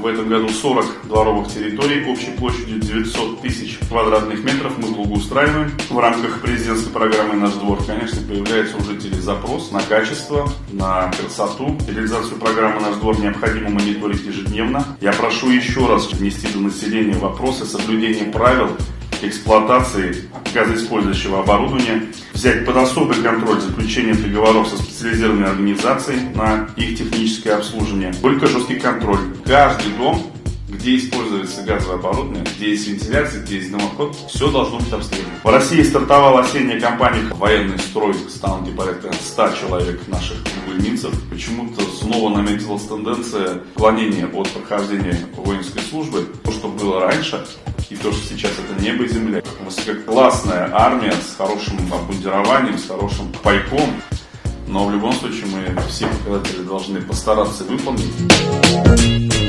этом году 40 дворовых территорий общей площадью 900 тысяч квадратных метров мы благоустраиваем. В рамках президентской программы «Наш двор», конечно, появляется у жителей запрос на качество, на красоту. Реализацию программы «Наш двор» необходимо мониторить ежедневно. Я прошу еще раз внести до населения вопросы соблюдения правил эксплуатации газоиспользующего оборудования, взять под особый контроль заключение договоров со специализированной организацией на их техническое обслуживание. Только жесткий контроль. Каждый дом, где используется газовое оборудование, где есть вентиляция, где есть дымоход, все должно быть обследовано. В России стартовала осенняя кампания «Военный строй», станут порядка 100 человек наших бугульминцев. Почему-то снова наметилась тенденция уклонения от прохождения воинской службы. То, что было раньше, и то, что сейчас, это небо и земля. У нас классная армия с хорошим обмундированием, с хорошим пайком. Но в любом случае мы все показатели должны постараться выполнить.